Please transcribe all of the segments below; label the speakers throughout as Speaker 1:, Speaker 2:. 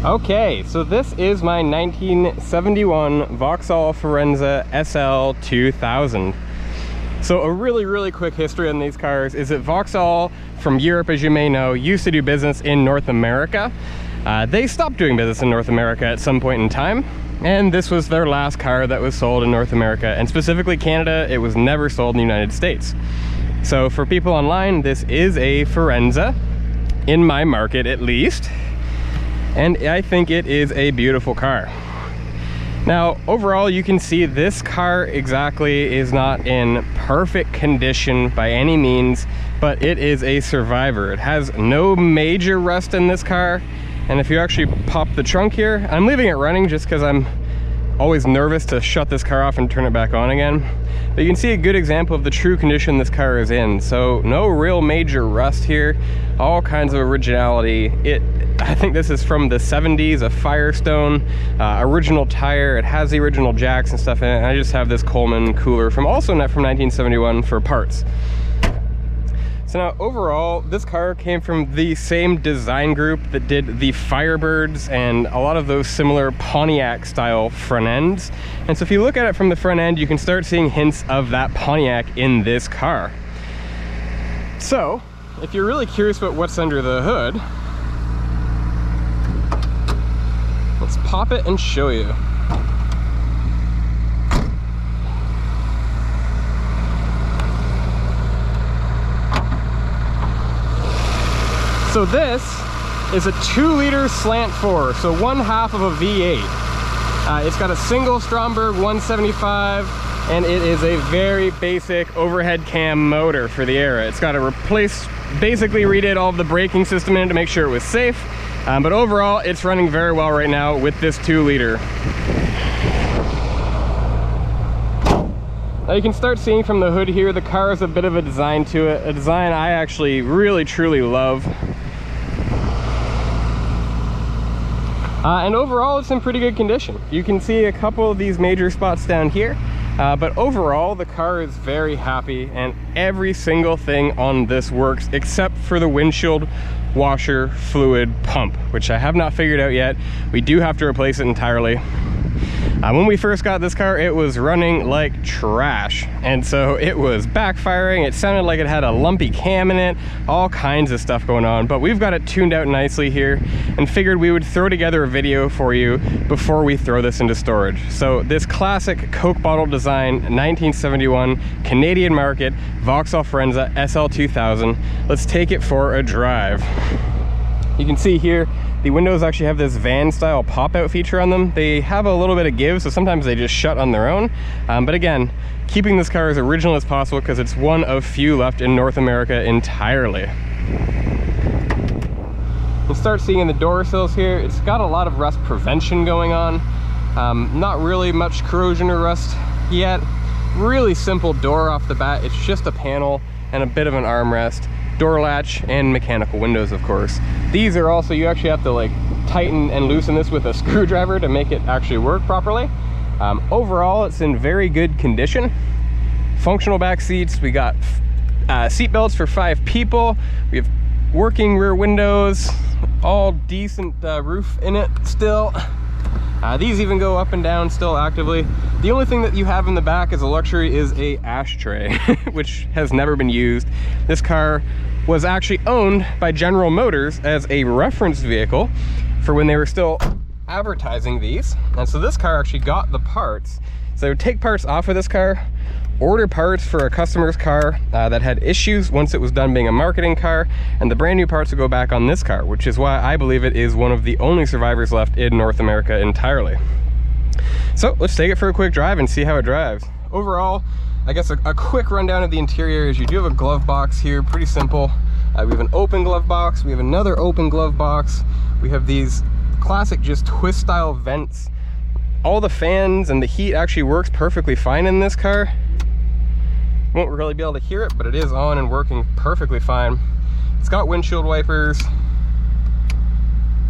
Speaker 1: Okay, so this is my 1971 Vauxhall Firenza SL 2000. So a really quick history on these cars is that Vauxhall from Europe, as you may know, used to do business in North America. They stopped doing business in North America at some point in time, and this was their last car that was sold in North America, and specifically Canada. It was never sold in the United States. So for people online, this is a Firenza, in my market at least, and I think it is a beautiful car. Now, overall, you can see this car exactly is not in perfect condition by any means, but it is a survivor. It has no major rust in this car, and if you actually pop the trunk here, I'm leaving it running just because I'm always nervous to shut this car off and turn it back on again. But you can see a good example of the true condition this car is in. So no real major rust here, all kinds of originality. I think this is from the 70s, a Firestone, original tire. It has the original jacks and stuff in it. And I just have this Coleman cooler from 1971 for parts. So now overall, this car came from the same design group that did the Firebirds and a lot of those similar Pontiac style front ends. And so if you look at it from the front end, you can start seeing hints of that Pontiac in this car. So if you're really curious about what's under the hood, let's pop it and show you. So this is a 2-liter slant 4, so 1/2 of a V8. It's got a single Stromberg 175, and it is a very basic overhead cam motor for the era. It's got to basically redid all of the braking system in it to make sure it was safe, but overall it's running very well right now with this 2-liter. Now you can start seeing from the hood here, the car has a bit of a design to it, a design I actually really truly love. And overall it's in pretty good condition. You can see a couple of these major spots down here, but overall the car is very happy and every single thing on this works except for the windshield washer fluid pump, which I have not figured out yet. We do have to replace it entirely. When we first got this car, it was running like trash, and so it was backfiring. It sounded like it had a lumpy cam in it, all kinds of stuff going on, but we've got it tuned out nicely here and figured we would throw together a video for you before we throw this into storage. So this classic Coke bottle design 1971 Canadian market Vauxhall Firenza SL 2000, let's take it for a drive. You can see here the windows actually have this van style pop out feature on them. They have a little bit of give, so sometimes they just shut on their own, but again, keeping this car as original as possible because it's one of few left in North America entirely. You'll start seeing in the door sills here, it's got a lot of rust prevention going on. Not really much corrosion or rust yet. Really simple door off the bat. It's just a panel and a bit of an armrest, door latch, and mechanical windows, of course. These are also, you actually have to like tighten and loosen this with a screwdriver to make it actually work properly. Overall, it's in very good condition. Functional back seats. We got seat belts for 5 people. We have working rear windows, all decent roof in it still. These even go up and down still actively. The only thing that you have in the back as a luxury is a ashtray, which has never been used. This car was actually owned by General Motors as a reference vehicle for when they were still advertising these. And so this car actually got the parts. So they would take parts off of this car, order parts for a customer's car that had issues once it was done being a marketing car, and the brand new parts would go back on this car, which is why I believe it is one of the only survivors left in North America entirely. So let's take it for a quick drive and see how it drives. Overall, I guess a quick rundown of the interior is you do have a glove box here, pretty simple. We have an open glove box, we have another open glove box, we have these classic just twist style vents. All the fans and the heat actually works perfectly fine in this car. Won't really be able to hear it, but it is on and working perfectly fine. It's got windshield wipers,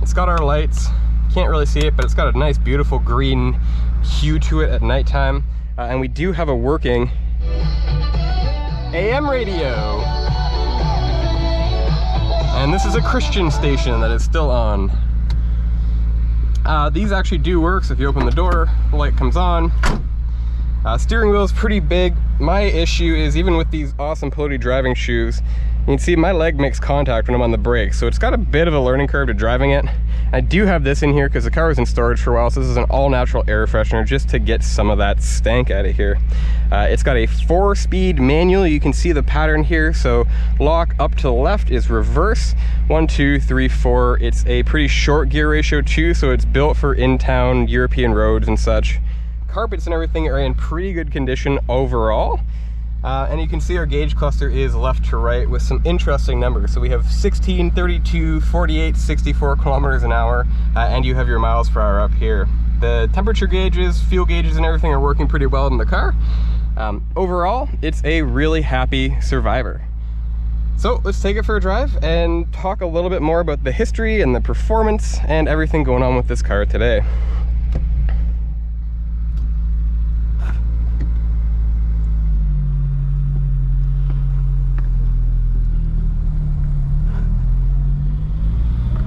Speaker 1: it's got our lights. Can't really see it, but it's got a nice beautiful green hue to it at nighttime. And we do have a working AM radio. And this is a Christian station that is still on. These actually do work, so if you open the door, the light comes on. Steering wheel is pretty big. My issue is, even with these awesome Peloti driving shoes, you can see my leg makes contact when I'm on the brakes, so it's got a bit of a learning curve to driving it. I do have this in here because the car was in storage for a while, so this is an all-natural air freshener just to get some of that stank out of here. It's got a 4-speed manual. You can see the pattern here. So lock up to the left is reverse. 1, 2, 3, 4. It's a pretty short gear ratio too, so it's built for in-town European roads and such. Carpets and everything are in pretty good condition overall. And you can see our gauge cluster is left to right with some interesting numbers. So we have 16, 32, 48, 64 kilometers an hour, and you have your miles per hour up here. The temperature gauges, fuel gauges, and everything are working pretty well in the car. Overall, it's a really happy Survivor. So let's take it for a drive and talk a little bit more about the history and the performance and everything going on with this car today.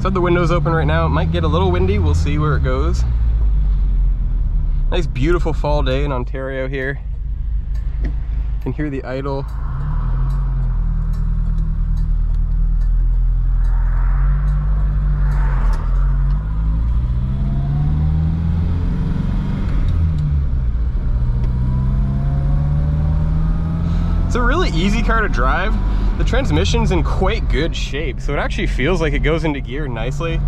Speaker 1: So the window's open right now. It might get a little windy. We'll see where it goes. Nice beautiful fall day in Ontario here. You can hear the idle. It's a really easy car to drive. The transmission's in quite good shape, so it actually feels like it goes into gear nicely.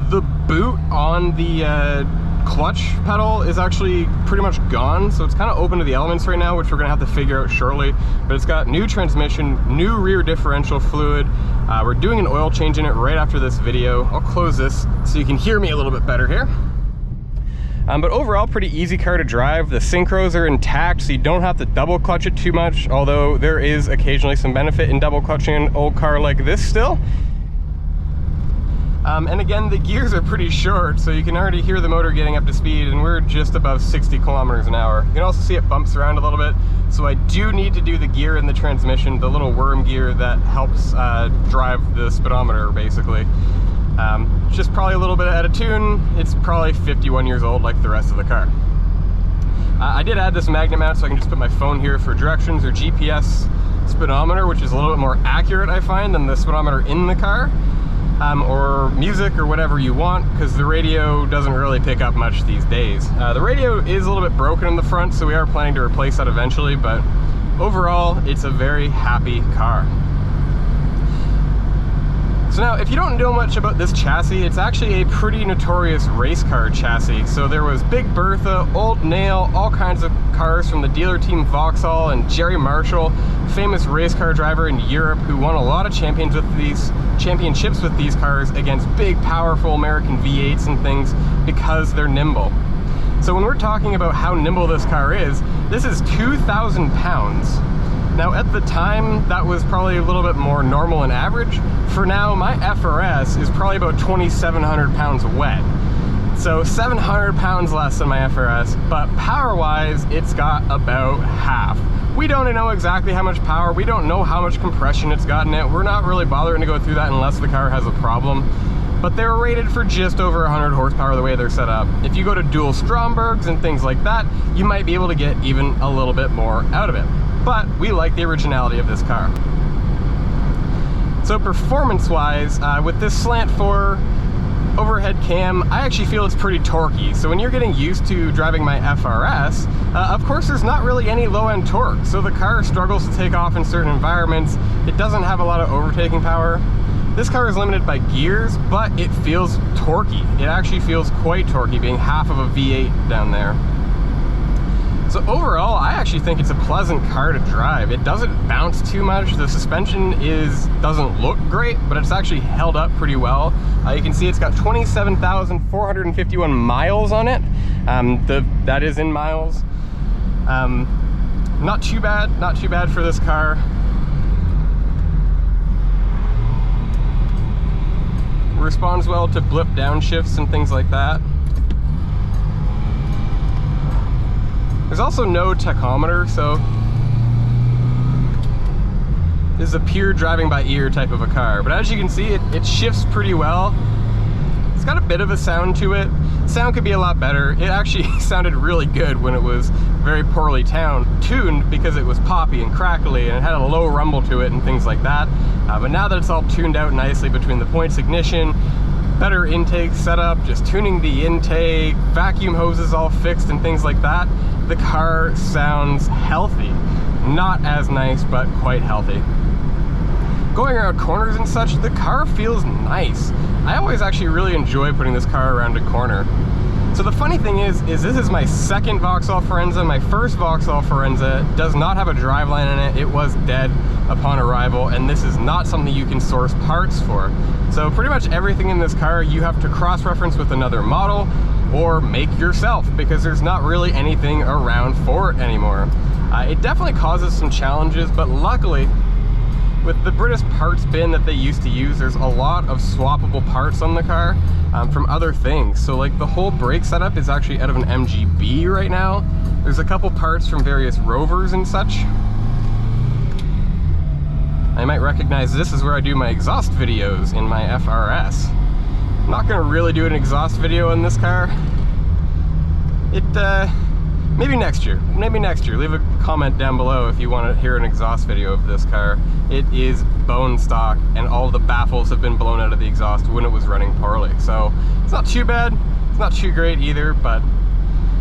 Speaker 1: The boot on the clutch pedal is actually pretty much gone, so it's kind of open to the elements right now, which we're gonna have to figure out shortly. But it's got new transmission, new rear differential fluid. We're doing an oil change in it right after this video. I'll close this so you can hear me a little bit better here. But overall, pretty easy car to drive. The synchros are intact, so you don't have to double clutch it too much, although there is occasionally some benefit in double clutching an old car like this still. And again, the gears are pretty short, so you can already hear the motor getting up to speed, and we're just above 60 kilometers an hour. You can also see it bumps around a little bit, so I do need to do the gear in the transmission, the little worm gear that helps drive the speedometer, basically. Just probably a little bit out of tune. It's probably 51 years old like the rest of the car. I did add this Magnum mount so I can just put my phone here for directions or GPS speedometer, which is a little bit more accurate, I find, than the speedometer in the car, or music or whatever you want, because the radio doesn't really pick up much these days. The radio is a little bit broken in the front, so we are planning to replace that eventually, but overall, it's a very happy car. So now, if you don't know much about this chassis, it's actually a pretty notorious race car chassis. So there was Big Bertha, Old Nail, all kinds of cars from the dealer team Vauxhall, and Jerry Marshall, famous race car driver in Europe who won a lot of championships with these cars against big, powerful American V8s and things because they're nimble. So when we're talking about how nimble this car is, this is 2,000 pounds. Now at the time, that was probably a little bit more normal and average. For now, my FRS is probably about 2,700 pounds wet. So 700 pounds less than my FRS, but power-wise, it's got about half. We don't know exactly how much power, we don't know how much compression it's got in it. We're not really bothering to go through that unless the car has a problem. But they're rated for just over 100 horsepower the way they're set up. If you go to dual Strombergs and things like that, you might be able to get even a little bit more out of it. But we like the originality of this car. So performance-wise, with this slant 4 overhead cam, I actually feel it's pretty torquey. So when you're getting used to driving my FRS, of course there's not really any low-end torque. So the car struggles to take off in certain environments. It doesn't have a lot of overtaking power. This car is limited by gears, but it feels torquey. It actually feels quite torquey, being half of a V8 down there. So overall, I actually think it's a pleasant car to drive. It doesn't bounce too much. The suspension doesn't look great, but it's actually held up pretty well. You can see it's got 27,451 miles on it. That is in miles. Not too bad for this car. Responds well to blip downshifts and things like that. There's also no tachometer, so this is a pure driving by ear type of a car. But as you can see, it shifts pretty well. It's got a bit of a sound to it. Sound could be a lot better. It actually sounded really good when it was very poorly tuned because it was poppy and crackly and it had a low rumble to it and things like that. But now that it's all tuned out nicely between the points ignition, better intake setup, just tuning the intake, vacuum hoses all fixed and things like that, the car sounds healthy. Not as nice, but quite healthy. Going around corners and such, the car feels nice. I always actually really enjoy putting this car around a corner. So the funny thing is this is my second Vauxhall Firenza. My first Vauxhall Firenza does not have a driveline in it. It was dead upon arrival, and this is not something you can source parts for. So pretty much everything in this car you have to cross-reference with another model or make yourself, because there's not really anything around for it anymore. It definitely causes some challenges, but luckily, with the British parts bin that they used to use, there's a lot of swappable parts on the car from other things. So like the whole brake setup is actually out of an MGB right now. There's a couple parts from various Rovers and such. I might recognize this is where I do my exhaust videos in my FRS. I'm not gonna really do an exhaust video in this car. Maybe next year. Leave a comment down below if you want to hear an exhaust video of this car. It is bone stock, and all the baffles have been blown out of the exhaust when it was running poorly. So it's not too bad, it's not too great either, but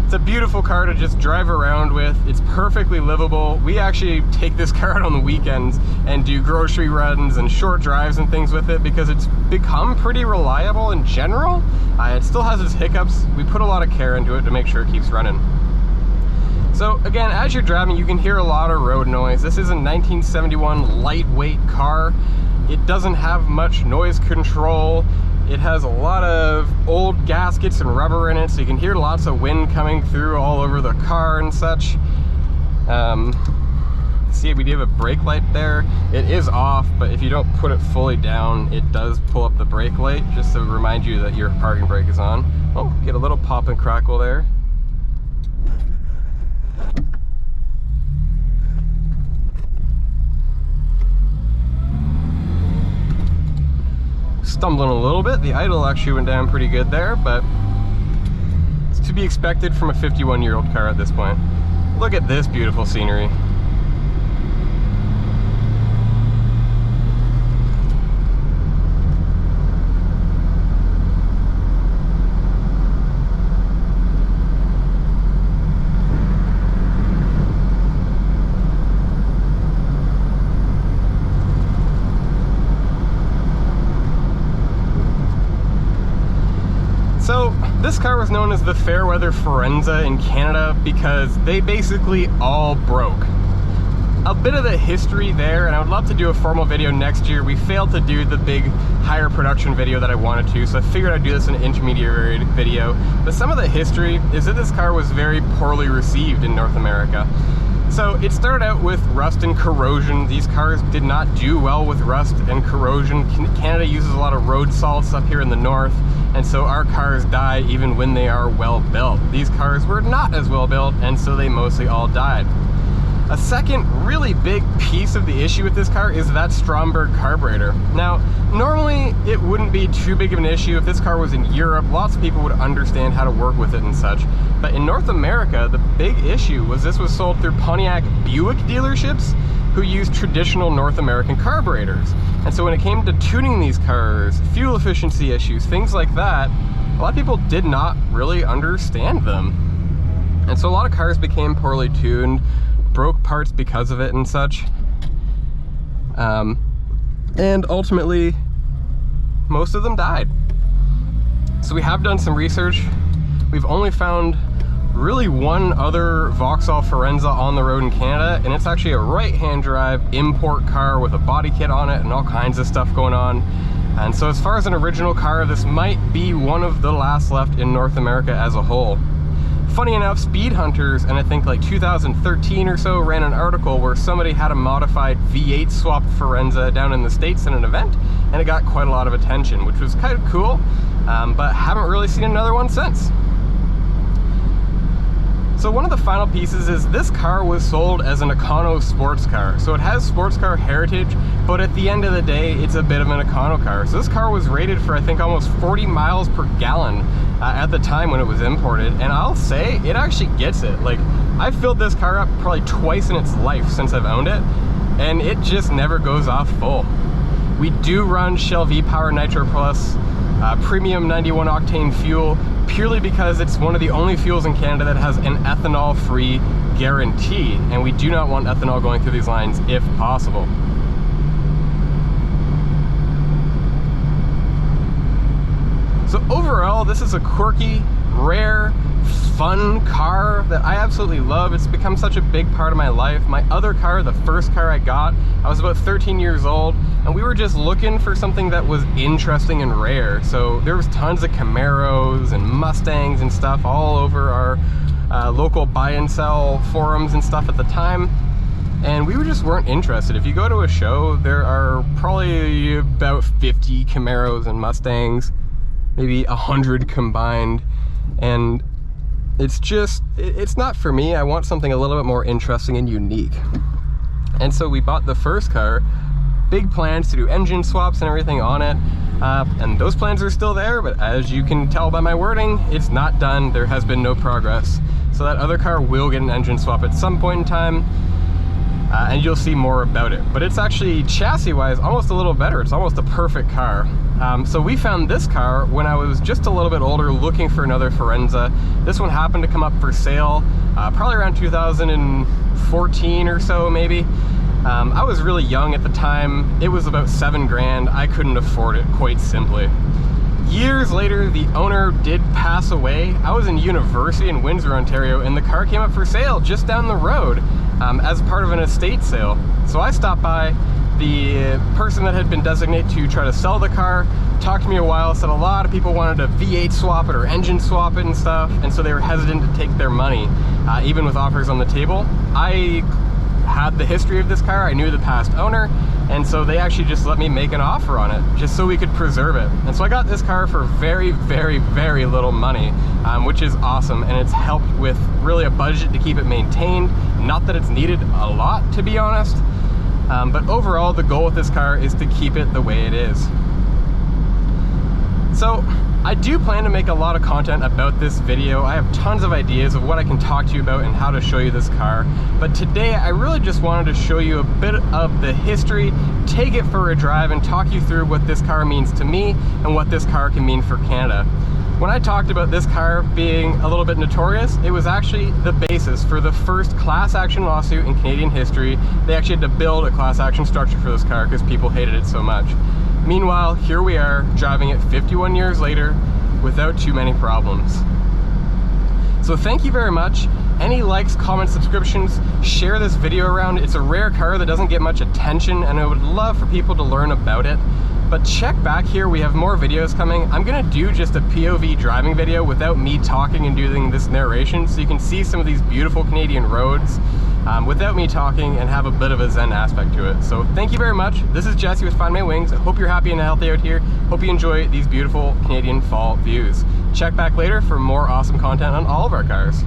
Speaker 1: it's a beautiful car to just drive around with. It's perfectly livable. We actually take this car out on the weekends and do grocery runs and short drives and things with it because it's become pretty reliable in general. It still has its hiccups. We put a lot of care into it to make sure it keeps running. So again, as you're driving, you can hear a lot of road noise. This is a 1971 lightweight car. It doesn't have much noise control. It has a lot of old gaskets and rubber in it, so you can hear lots of wind coming through all over the car and such. See, we do have a brake light there. It is off, but if you don't put it fully down, it does pull up the brake light, just to remind you that your parking brake is on. Oh, get a little pop and crackle there. Stumbling a little bit. The idle actually went down pretty good there, but it's to be expected from a 51-year-old car at this point. Look at this beautiful scenery. So this car was known as the Fairweather Firenza in Canada because they basically all broke. A bit of the history there, and I would love to do a formal video next year. We failed to do the big higher production video that I wanted to, so I figured I'd do this in an intermediary video. But some of the history is that this car was very poorly received in North America. So it started out with rust and corrosion. These cars did not do well with rust and corrosion. Canada uses a lot of road salts up here in the north, and so our cars die even when they are well built. These cars were not as well built, and so they mostly all died. A second really big piece of the issue with this car is that Stromberg carburetor. Now, normally it wouldn't be too big of an issue if this car was in Europe. Lots of people would understand how to work with it and such. But in North America, the big issue was this was sold through Pontiac Buick dealerships who used traditional North American carburetors. And so when it came to tuning these cars, fuel efficiency issues, things like that, a lot of people did not really understand them. And so a lot of cars became poorly tuned, broke parts because of it and such. And ultimately, most of them died. So we have done some research. We've only found really one other Vauxhall Firenza on the road in Canada, and it's actually a right-hand drive import car with a body kit on it and all kinds of stuff going on. And so as far as an original car, this might be one of the last left in North America as a whole. Funny enough, Speed Hunters, and I think like 2013 or so, ran an article where somebody had a modified V8 swapped Firenza down in the States in an event, and it got quite a lot of attention, which was kind of cool, but haven't really seen another one since. So one of the final pieces is this car was sold as an econo sports car. So it has sports car heritage, but at the end of the day, it's a bit of an econo car. So this car was rated for, I think, almost 40 miles per gallon at the time when it was imported, and I'll say it actually gets it. Like, I've filled this car up probably twice in its life since I've owned it, and it just never goes off full. We do run Shell V-Power Nitro Plus premium 91 octane fuel, purely because it's one of the only fuels in Canada that has an ethanol-free guarantee, and we do not want ethanol going through these lines if possible. So overall, this is a quirky, rare, fun car that I absolutely love. It's become such a big part of my life. My other car, the first car I got, I was about 13 years old, and we were just looking for something that was interesting and rare. So there was tons of Camaros and Mustangs and stuff all over our local buy and sell forums and stuff at the time. And we just weren't interested. If you go to a show, there are probably about 50 Camaros and Mustangs, maybe 100 combined, and it's not for me. I want something a little bit more interesting and unique. And so we bought the first car, big plans to do engine swaps and everything on it, and those plans are still there, but as you can tell by my wording, it's not done. There has been no progress. So that other car will get an engine swap at some point in time, and you'll see more about it. But it's actually, chassis-wise, almost a little better. It's almost a perfect car. So we found this car when I was just a little bit older, looking for another Firenza. This one happened to come up for sale, probably around 2014 or so, maybe. I was really young at the time. It was about 7 grand. I couldn't afford it, quite simply. Years later, the owner did pass away. I was in university in Windsor, Ontario, and the car came up for sale just down the road as part of an estate sale. So I stopped by. The person that had been designated to try to sell the car talked to me a while, said a lot of people wanted to V8 swap it or engine swap it and stuff, and so they were hesitant to take their money, even with offers on the table. I had the history of this car, I knew the past owner, and so they actually just let me make an offer on it, just so we could preserve it. And so I got this car for very, very, very little money, which is awesome, and it's helped with really a budget to keep it maintained. Not that it's needed a lot, to be honest. But overall, the goal with this car is to keep it the way it is. So I do plan to make a lot of content about this video. I have tons of ideas of what I can talk to you about and how to show you this car. But today I really just wanted to show you a bit of the history, take it for a drive, and talk you through what this car means to me and what this car can mean for Canada. When I talked about this car being a little bit notorious, it was actually the basis for the first class action lawsuit in Canadian history. They actually had to build a class action structure for this car because people hated it so much. Meanwhile, here we are driving it 51 years later without too many problems. So thank you very much. Any likes, comments, subscriptions, share this video around. It's a rare car that doesn't get much attention, and I would love for people to learn about it. But check back here, we have more videos coming. I'm gonna do just a POV driving video without me talking and doing this narration, so you can see some of these beautiful Canadian roads without me talking and have a bit of a zen aspect to it. So thank you very much. This is Jesse with Find My Wings. I hope you're happy and healthy out here. Hope you enjoy these beautiful Canadian fall views. Check back later for more awesome content on all of our cars.